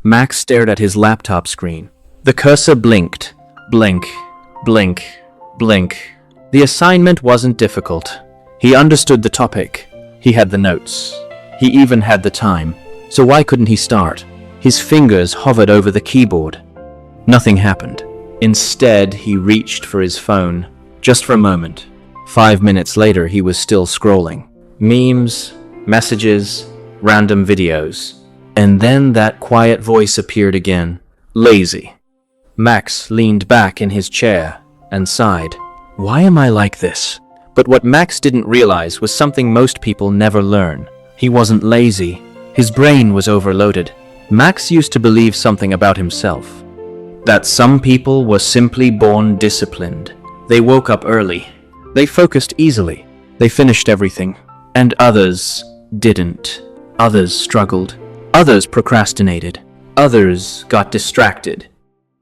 Max stared at his laptop screen. The cursor blinked. Blink, blink, blink. The assignment wasn't difficult. He understood the topic. He had the notes. He even had the time. So why couldn't he start? His fingers hovered over the keyboard. Nothing happened. Instead, he reached for his phone. Just for a moment. 5 minutes later, he was still scrolling. Memes, messages, random videos. And then that quiet voice appeared again. Lazy. Max leaned back in his chair and sighed. Why am I like this? But what Max didn't realize was something most people never learn. He wasn't lazy. His brain was overloaded. Max used to believe something about himself. That some people were simply born disciplined. They woke up early. They focused easily. They finished everything. And others didn't. Others struggled. Others procrastinated. Others got distracted.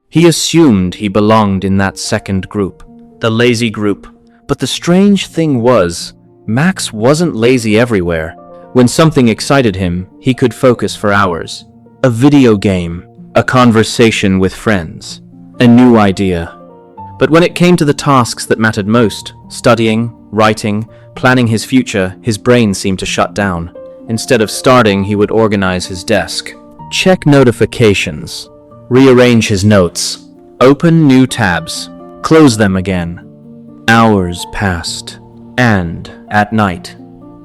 He assumed he belonged in that second group, the lazy group. But the strange thing was, Max wasn't lazy everywhere. When something excited him, he could focus for hours. A video game, a conversation with friends, a new idea. But when it came to the tasks that mattered most, studying, writing, planning his future, his brain seemed to shut down. Instead of starting, he would organize his desk, check notifications, rearrange his notes, open new tabs, close them again. Hours passed, and at night,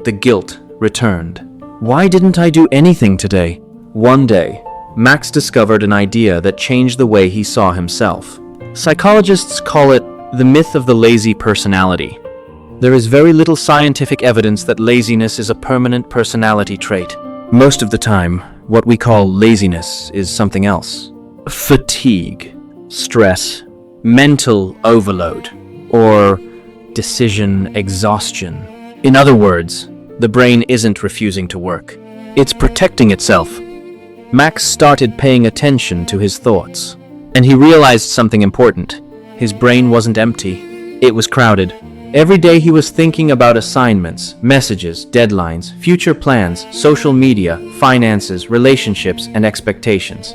the guilt returned. Why didn't I do anything today? One day, Max discovered an idea that changed the way he saw himself. Psychologists call it the myth of the lazy personality. There is very little scientific evidence that laziness is a permanent personality trait. Most of the time, what we call laziness is something else. Fatigue, stress, mental overload, or decision exhaustion. In other words, the brain isn't refusing to work. It's protecting itself. Max started paying attention to his thoughts, and he realized something important. His brain wasn't empty. It was crowded. Every day he was thinking about assignments, messages, deadlines, future plans, social media, finances, relationships, and expectations.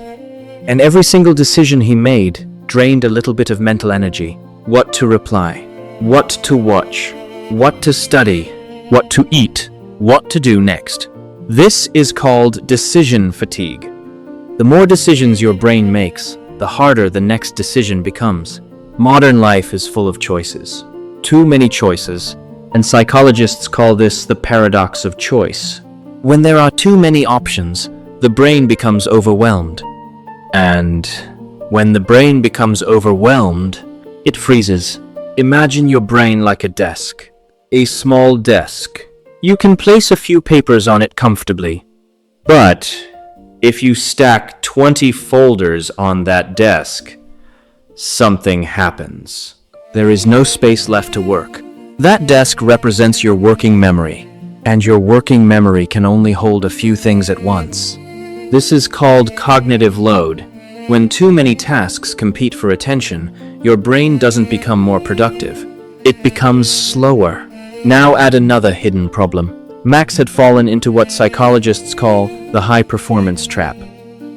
And every single decision he made drained a little bit of mental energy. What to reply, what to watch, what to study, what to eat, what to do next. This is called decision fatigue. The more decisions your brain makes, the harder the next decision becomes. Modern life is full of choices. Too many choices, and psychologists call this the paradox of choice. When there are too many options, the brain becomes overwhelmed. And when the brain becomes overwhelmed, it freezes. Imagine your brain like a desk. A small desk. You can place a few papers on it comfortably. But if you stack 20 folders on that desk, something happens. There is no space left to work. That desk represents your working memory, and your working memory can only hold a few things at once. This is called cognitive load. When too many tasks compete for attention, your brain doesn't become more productive. It becomes slower. Now add another hidden problem. Max had fallen into what psychologists call the high-performance trap.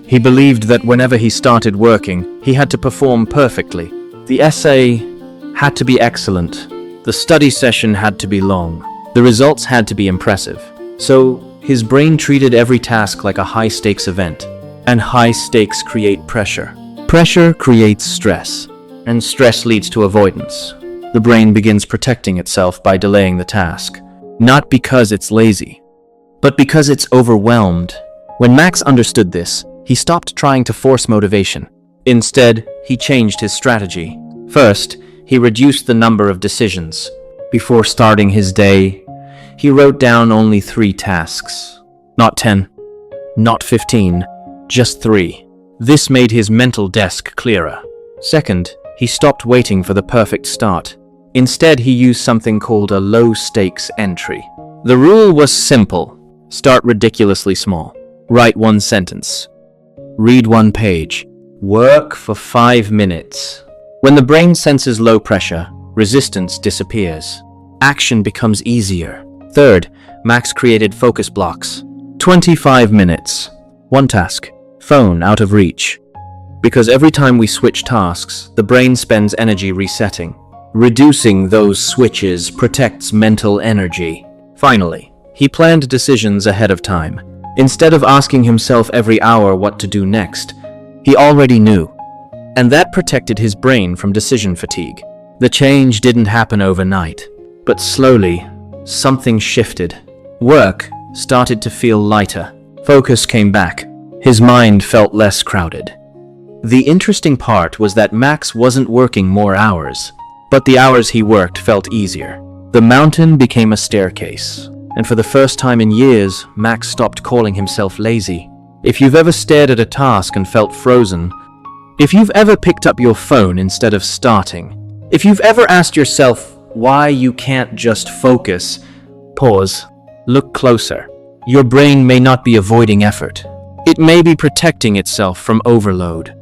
He believed that whenever he started working, he had to perform perfectly. The essay had to be excellent. The study session had to be long. The results had to be impressive. So his brain treated every task like a high-stakes event. And high stakes create pressure. Pressure creates stress. And stress leads to avoidance. The brain begins protecting itself by delaying the task. Not because it's lazy, but because it's overwhelmed. When Max understood this, he stopped trying to force motivation. Instead, he changed his strategy. First, he reduced the number of decisions. Before starting his day, he wrote down only 3 tasks. Not 10, not 15, just 3. This made his mental desk clearer. Second, he stopped waiting for the perfect start. Instead, he used something called a low-stakes entry. The rule was simple. Start ridiculously small. Write 1 sentence. Read 1 page. Work for 5 minutes. When the brain senses low pressure, resistance disappears. Action becomes easier. Third, Max created focus blocks. 25 minutes. 1 task. phone out of reach. Because every time we switch tasks, the brain spends energy resetting. Reducing those switches protects mental energy. Finally, he planned decisions ahead of time. Instead of asking himself every hour what to do next, he already knew. And that protected his brain from decision fatigue. The change didn't happen overnight, but slowly, something shifted. Work started to feel lighter. Focus came back. His mind felt less crowded. The interesting part was that Max wasn't working more hours, but the hours he worked felt easier. The mountain became a staircase, and for the first time in years, Max stopped calling himself lazy. If you've ever stared at a task and felt frozen, if you've ever picked up your phone instead of starting, if you've ever asked yourself why you can't just focus, pause, look closer. Your brain may not be avoiding effort. It may be protecting itself from overload.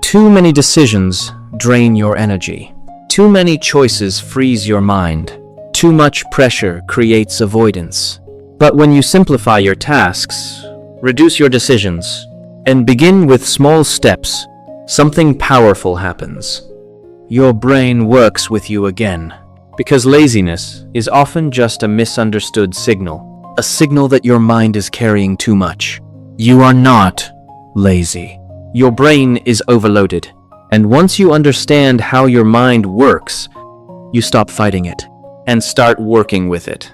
Too many decisions drain your energy. Too many choices freeze your mind. Too much pressure creates avoidance. But when you simplify your tasks, reduce your decisions, and begin with small steps, something powerful happens. Your brain works with you again. Because laziness is often just a misunderstood signal. A signal that your mind is carrying too much. You are not lazy. Your brain is overloaded. And once you understand how your mind works, you stop fighting it and start working with it.